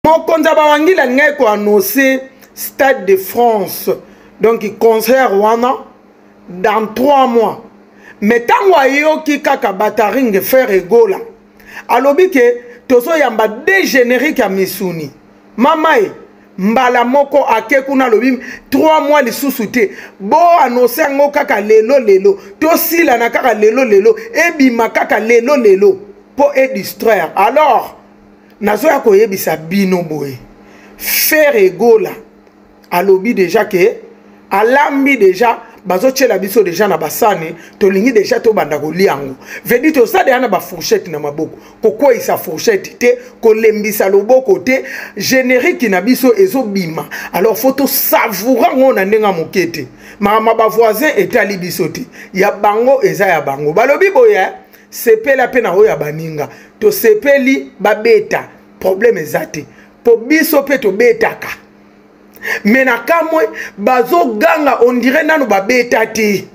Mokonza bawangila ngai ko annoncer Stade de France. Donc concert wana dans 3 mois. Mais tango ayoki kaka bataring faire egola. Alobi ke tozo yamba dégénérique ya misuni. Mamae mbala moko ake kuna lobi 3 mois lisusu te. Bo annoncer ngo kaka lelo. To sila na kaka lelo. Ebima kaka lelo. Pour e distraire. Alors nazoya koyebisa bino boye. Faire egola. Alobi déjà que alambi déjà bazo tchela biso déjà na basane to lingi déjà to banda ko liango vedi to ça na ba fourchette na maboko koko isa fourchette te ko lembisa loboko te générique na biso ezo bima alors faut to savourer ngona ndenga mokete mama ba voisin etali biso te ya bango eza ya bango balobi boya sepela pe na oya baninga to sepeli babeta problème ezate po biso pe to betaka. Mais na kamwe bazo ganga on dirait nanu ba beta te.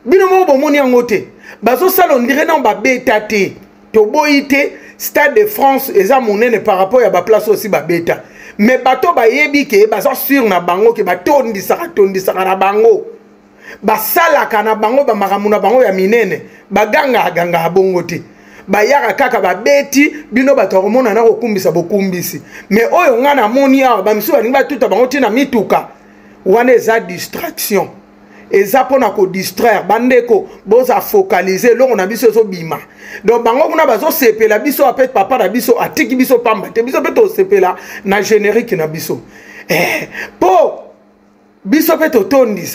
Bino mo bomoni yango te. Bazo sala on dirait nanu ba beta te. To boyite Stade de France eza monene par rapport ya ba place aussi ba beta. Mais bato ba yebi ke bazo sur na bango ke batondi saka na bango. Ba sala kana bango ba makamuna bango ya minene. Ba ganga bongo te. Bayaka kaka babeti bino bato komona na kokumbisa bokumbisi mais oyo ngana moni awa bamisu baningi batuta bango tina mituka wana eza distraction eza pona ko distraire bandeko boza focaliser longo na biso zo bima donc bango kuna bazo sepela biso apet papa na biso atiki biso pamba te biso peto sepela na générique na biso po biso peto tondi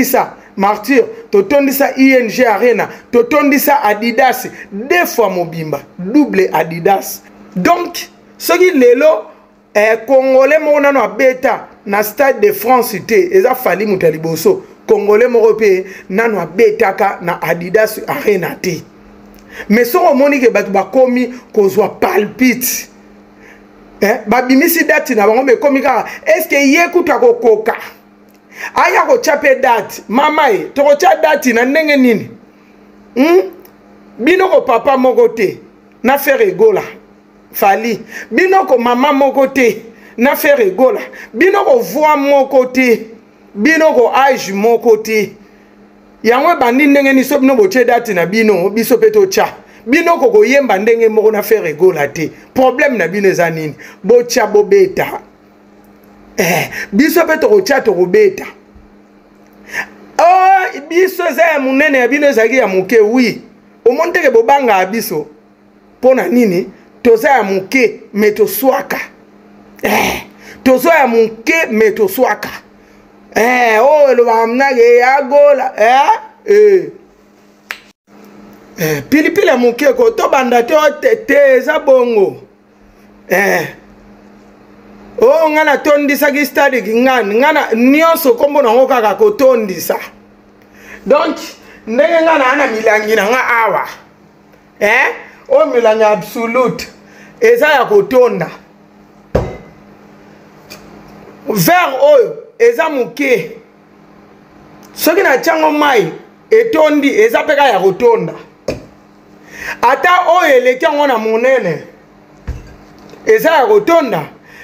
ça Martyr, totondisa ING Arena, totondisa Adidas, 2 fois mobimba, double Adidas. Donc, ce qui lelo Congolais mona no beta na Stade de France te, eza fali mutaliboso. Congolais moropé nano beta ka na Adidas Arena te. Mais so omoni ke batu bakomi kozwa palpite. Babimisi date na bango me komi ka est-ce que yekuta kokoka? Aya ko chape date mama e to ko cha date na ndenge nini bino ko papa moko te na faire egola fali bino ko mama moko te na faire egola bino ko voix moko te bino ko âge moko te yango bandi ndenge ni so bino bo che date na bino biso peto cha bino ko ko yemba ndenge moko na faire egola te problème na bino za nini bo cha bo beta biso pe to cha to beta biso za ya munene ya bino zaki ya muke oui o monte ke bobanga biso pona nini to za ya muke meto swaka to za ya muke meto swaka lo bamna ge ya gola pilipili ya muke ko to banda te za bongo ngana tondisa ki stade ngana nyonso kombo na ngoka ka kotondisa donc ndenge ngana ana milangi na nga awa o milangi absolute eza ya kotonda ver oyo eza muke soki na chango mai etondi eza peka ya kotonda ata oyo eleki yango na monene eza ya kotonda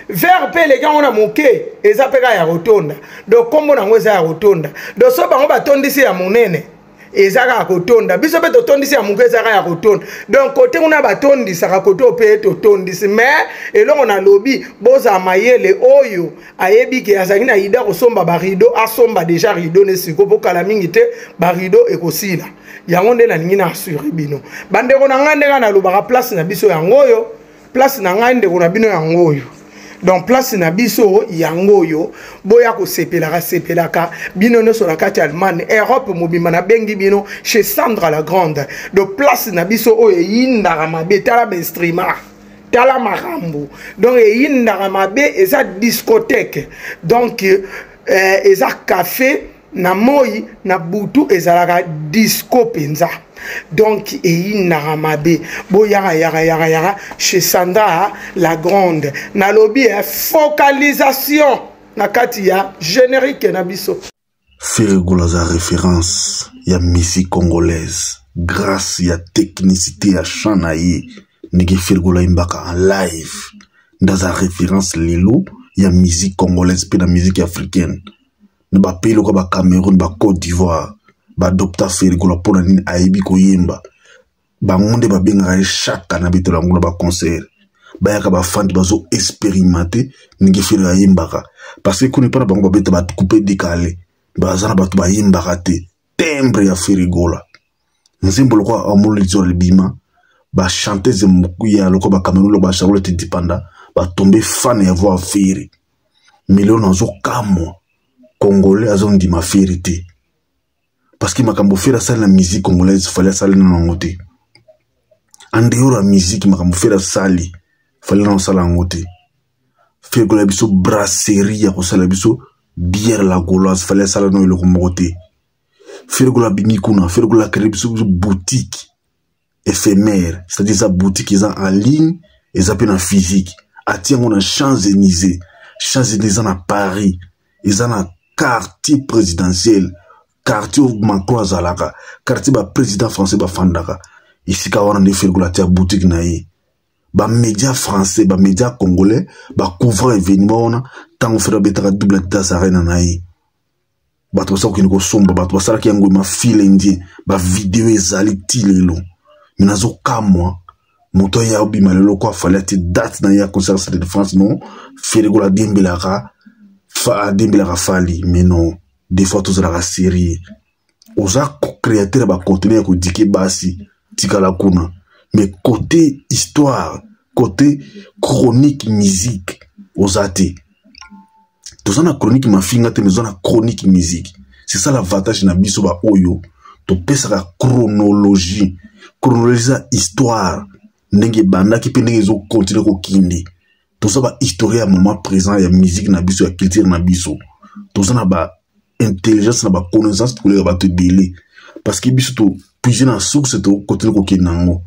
vers pe les gens on a moqué et ça pega ya rotonda donc comme on a ngweza ya rotonda donc so bango batondisi ya monene et ça ka rotonda biso pe to tondisi ya moke ça ya rotonda donc côté on a batondisa ka côté pe to tondisi mais et là on a lobby boza mayele oyo ayebi ke azaki na ida ko somba ba rideau asomba déjà rideau ne siko po kala mingi te ba rideau e ko sila yango nde na ningi na assurer bino bande ko na ngande kana lobaka place na biso ya ngoyo place na ngande ko na bino ya ngoyo. Donc place na biso yangoyo boya ko sepelaka bino no sur la carte allemande Europe mobima na bengi bino chez Sandra la Grande. Donc place na biso o yinda mabe tala be streamer tala marambo donc yinda mabe eza discothèque donc eza café na moi na butu ezalaka disco penza donc yinda mabe boya yara chez Sandra la Grande na lobby focalisation na kati ya générique na biso Ferregola za référence ya musique congolaise grâce ya technicité ya chanaye nigi Ferregola imbaka en live dans la référence lelo ya musique congolaise pe na musique africaine ne ba pays loko ba Cameroun ba Côte d'Ivoire ba adopta Ferregola pona nini ayebi koyemba ba ngonde ba benga chaque année bitela ngula ba concert ba yaka ba fandi bazo expérimenter ningi Ferregola yembaka parce que kuni pana bango ba beta ba couper décalé ba zana ba to ba yembaka te timbre ya Ferregola nzimbo loko amolo lizor bima ba chanteuse mukuya loko ba Cameroun loko ba Charlotte Dipanda ba tomber fan ya voix Ferre million nazo kamo congolais azon di ma vérité parce que makambo Ferre ça la musique congolaise fallait ça na ngote en dehors la musique makambo Ferre sali fallait na sala ngote Ferre ko la biso brasserie ya ko sala biso bière la gauloise fallait ça no le ngote Ferre ko la bimikuna Ferre ko la créer biso boutique éphémère, c'est-à-dire sa boutique ils ont en ligne et ça peut en physique. Attends on a Champs-Élysées à Paris, ils ont un quartier présidentiel, quartier Macron Zalaka, quartier ba président français ba Fandaka. Ici quand on a des Ferregola tia boutique naïe, ba médias français, ba médias congolais, ba couvrir événement on a tant on fait betara double tasse arena naïe. Ba to ça ko somba, ba to ça qui ngo ma file indien, ba vidéo ezali tilelo. Minazo kamwa moto ya obi malelo kwa fallait te date na ya concert de France non Ferregola dembelaka fali mais non des fois tous la série oza créateur ba contenu ko dike basi tikala kuna mais côté histoire côté chronique musique ozate tous na chronique mafinga te mais na chronique musique c'est ça l'avantage na biso ba oyo to pesa la chronologie histoire ndenge banda ki pende zo continuer ko kindi to ça ba histoire ya moment présent ya musique na biso ya culture na biso to ça na ba intelligence na ba connaissance ko le ba te délai parce que biso to puiser na source to continuer ko kinango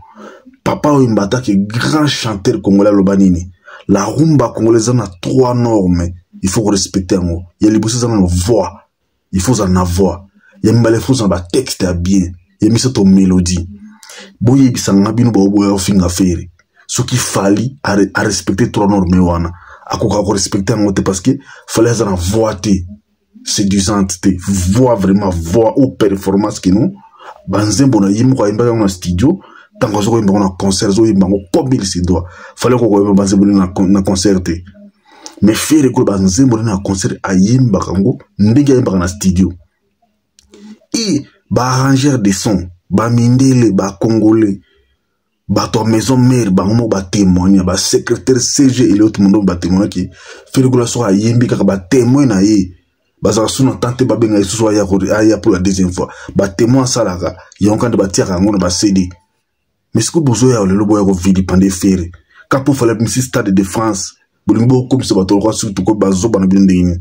papa o mbata ki grand chanteur congolais lobanini la rumba congolaise na 3 normes il faut respecter ngo ya liboso na voix il faut en avoir ya mbale faut en ba texte à bien ya miso to mélodie boye bisanga bino ba boye ofinga Ferre ce qui fallait à respecter 3 normes wana akoka ko respecter ngote parce que fallait ça voix te séduisante te voix vraiment voix ou performance qui nous banzembo na yimo ko imba na studio tango zo ko imba na concert zo imba comme il se doit fallait ko banzembo na concert te mais Ferre ko banzembo na concert ayimba kango ndenge imba na studio et ba arrangeur de son ba mindele ba congolais ba to maison mère ba mo ba témoigner ba secrétaire CG et l'autre monde ba témoigner qui Ferregola so ayembi ka ba témoin na ye ba za suna tante ba benga so ya pour la deuxième fois ba témoin salaka yonka de ba tiaka ngona ba CD mais ce que bozo ya le lobo ya ko vidi pande Ferre ka pour fallait monsieur stade de France bolimbo comme ça ba to ko surtout ko ba zo ba na bindini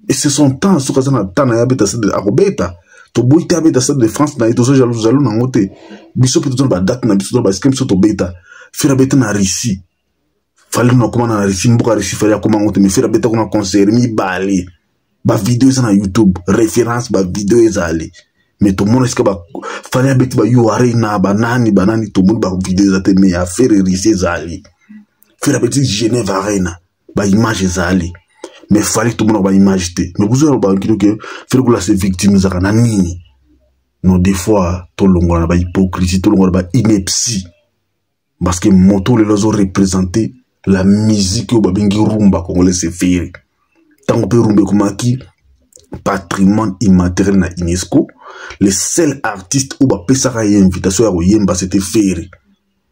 et c'est son temps so ka na tana ya beta stade akobeta to boite avec la stade de France na ito so jaloux na ngote biso peut ba date na biso ba skem so to beta Ferre beta na Russie fallait no comment na Russie mboka Russie fallait comment ngote mais Ferre beta ko na concert mi bali ba vidéo na YouTube référence ba vidéo ezali mais to monde est-ce ba fallait beta ba yo arena banani to monde ba vidéo ezate mais ya Ferre Russie ezali Ferre beta Genève arena ba image ezali mais fallait tout le monde ba image te mais vous avez ba que Ferregola c'est victime za kana nini non des fois to longola ba hypocrisie to longola ba ineptie parce que moto les lozo représenter la musique au babengi rumba congolais c'est Ferre tant que rumba comme qui patrimoine immatériel na UNESCO les seuls artistes ou ba pesaka invitation ya koyemba c'était Ferre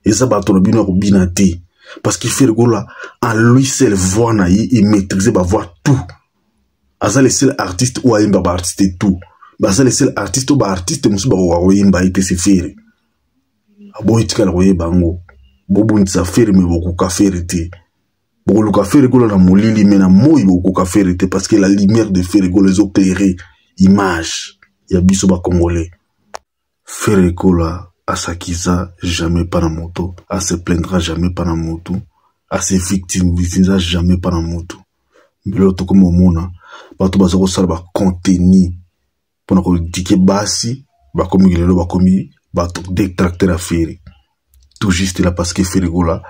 et ça ba to bino ko binati parce que Ferregola en lui seul voix na il maîtriser ba voix tout asa les seuls artistes ou aimba ba artiste tout ba asa les seuls artistes ou ba artiste musu ba ko yemba ite se Ferre abo itikala ko yebango bobo ntsa Ferre me boku ka Ferre te boku ka Ferregola na molili me na moi boku ka Ferre te parce que la lumière de Ferregola les éclairer image ya biso ba congolais Ferregola à Sakiza jamais par la moto, à se plaindra jamais par la moto, à se victimiser jamais par la moto. Mais l'autre comme au monde, bato bazako sala contenu pour qu'on dise basi, ba comme il est là, ba comme bato détracteur à Ferre. Tout juste là parce que Ferregola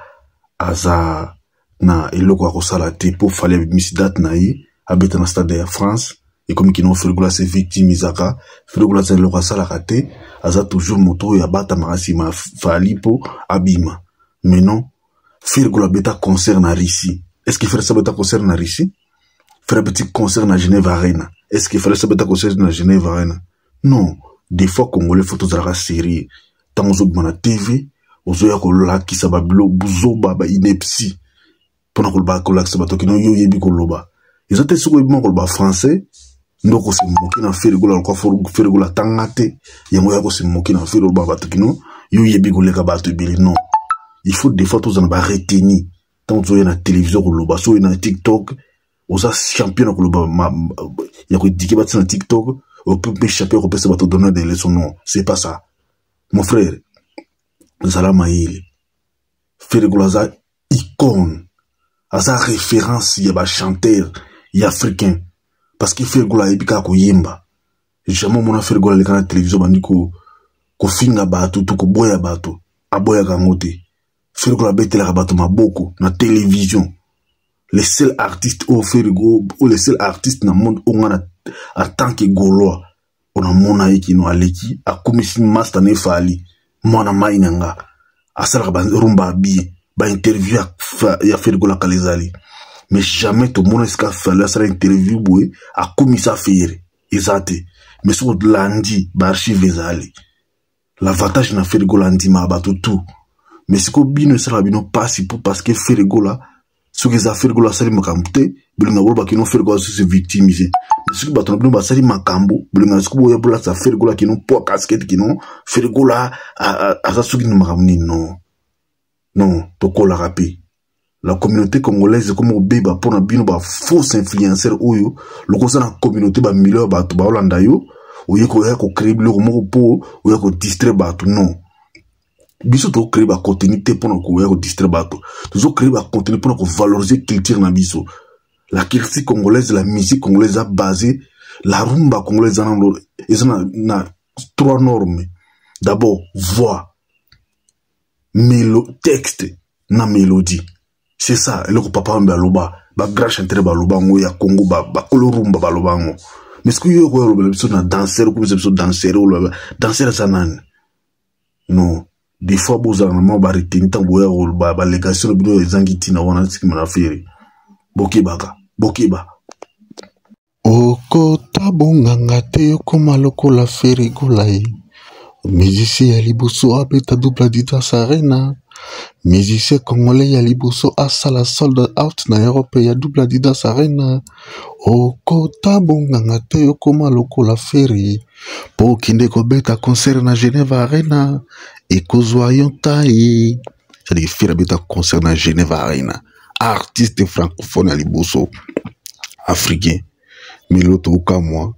aza na eloko akosala te po fallait misi date na ye abeta na stade ya France et comme kino Fergola se victimisaka Fergola za eloko asalaka te aza toujours moto ya bata makasima fali po abima mais non Fergola beta concert na Russie. Est-ce qu'il ferait ça beta concert na Russie? Faire un petit concert na Genève Arena. Est-ce qu'il fallait ça beta concert na Genève Arena? Non. Des fois Congolais photos à la série tant aux na TV ozoya ko laki sa ba blo buzoba ba inepsi pona ko ba ko laki sa ba to kino yo yebi ko loba ils étaient sur le ko ba français ndoko se moki na Fergola ko Fergola tangate yango ya ko se moki na Fergola ba to kino yo yebi ko leka ba to bili non. Il faut des fois tous en avoir retenu tant ozoya na télévision ko loba so na TikTok oza champion ko loba ya ko diki ba na TikTok au peut échapper au peut se te donner des leçons non c'est pas ça mon frère. Zalama il Fergola za icône à sa référence y a ba chanteur y africain parce que Fergola ebika ko yemba jamais mon Fergola le kana télévision bandiko ko finga bato to ko boya bato aboya kangote Fergola betela bato maboko na télévision les seuls artistes au Fergo ou les seuls artistes na monde on a en tant que Gaulois on a mona ekino aleki a commission master ne fali mwana mainanga asala ba rumba bi ba interview ya Fergola kalezali mais jamais tout monde ska fala asala interview boy a komisa faire ezate mais sur lundi ba archive ezali l'avantage na Fergola ndima ba tout mais siko bino sala bino passi pour parce que Fergola ce que ça Fergola sali makamte bilinga wolba kino Fergola se victimiser ce que bato bino basali makambo bilinga siko ya bola sa Fergola kino po casquette kino Fergola a ça suki makamni non tokola rapi la communauté congolaise comme obeba pona bino ba faux influenceur oyo lokosa na communauté ba million bato ba Holanda yo oyeko ya ko créer biloko moko po oya ko distraire bato non biso to créer ba contenu te pona ko ya ko distraire bato to créer ba contenu pona ko valoriser culture na biso la culture congolaise la musique congolaise a basé la rumba congolaise na trois normes d'abord voix texte na mélodie c'est ça le papa mbaloba ba grand chanteur baloba ngo ya Congo ba kolo rumba baloba ngo mais ce que yo ko lo biso na danseur ko biso danseur ou danseur sanan non des fois bozala na ba retenir tant boya ba légation bino ezangiti na wana tsiki na feri bokeba okota bonganga te okoma lokola Fergola musicien ya liboso abeta double Adidas Arena musicien congolais ya liboso asala sold out na Europe ya double Adidas Arena okota bonganga te okoma lokola Ferry po kinde kobeta concert na Genève Arena ekozwa yo tai c'est-à-dire Ferry beta concert na Genève Arena artiste francophone ya liboso africain mais l'autre au moi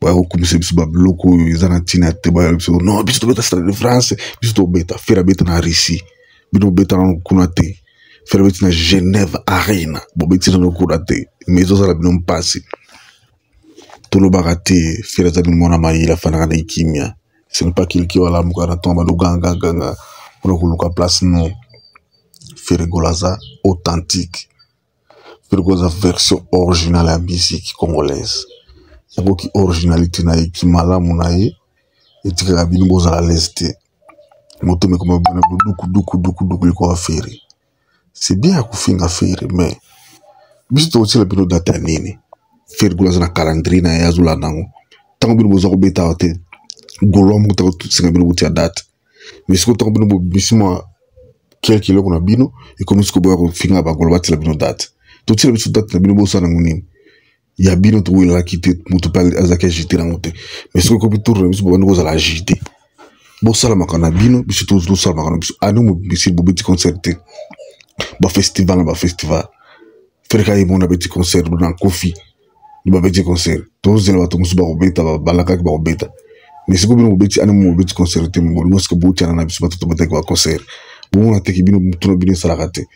ouais comme c'est biso ba bloko ezana tina te ba biso non biso beta stade de France biso beta Ferry beta na Russie bino beta na kunate Ferry beta na Genève Arena bo beta na kunate mais zo sala bino mpasi to lo barate Ferry za mona mai la fana na ikimia ce n'est pas quelqu'un wala mukana tomba do ganga pour kuluka place non Fergola za authentique Fergola version originale à musique congolaise yango ki originalité na ki malamu na ye etika bino bozala leste moto me comme bana duku ko Ferry c'est bien ku finga Ferry mais biso to tsela bino data nini Fergola na calendrier na yazula nango tango bino bozo beta hote golom ko to tsinga bino butia date mais ce que tango bino bisimo quelques kilo na bino et comme ce que boya ko finga ba golwa tsela bino date to tsela biso date na bino bozo nango nini ya bino to wela kite mutu pal azaka jité na mote mais ce que ko tourne biso bo ngo za la jité bo sala makana bino biso to sala makana biso anu mo biso bo petit concerté ba festival Ferry ka yimona petit concert na Kofi ba petit concert to zela to musu ba obeta ba balaka ba obeta mais ce que bino beti anu mo petit concerté mo ngo ce que bo tiana na biso ba to ba concert bo na teki bino mutu no bino sala kate